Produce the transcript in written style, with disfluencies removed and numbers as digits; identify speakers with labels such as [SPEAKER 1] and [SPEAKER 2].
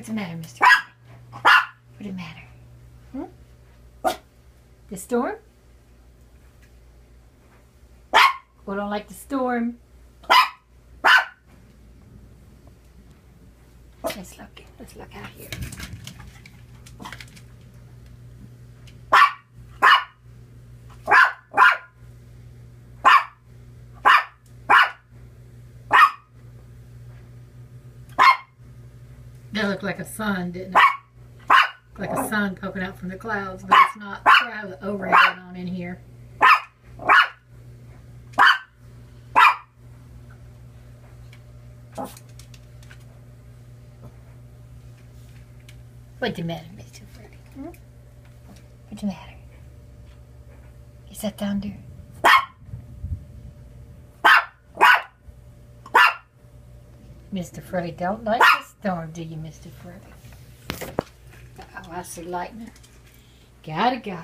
[SPEAKER 1] What's the matter, Mr. What's the matter? The storm? We don't like the storm. Let's look out here. That looked like a sun, didn't it? Like a sun poking out from the clouds, but it's not. I have the overhead on in here. What's the matter, Mr. Freddy? What's the matter? Is that thunder? Mr. Freddy don't like the storm, do you, Mr. Freddy? Oh, I see lightning. Gotta go.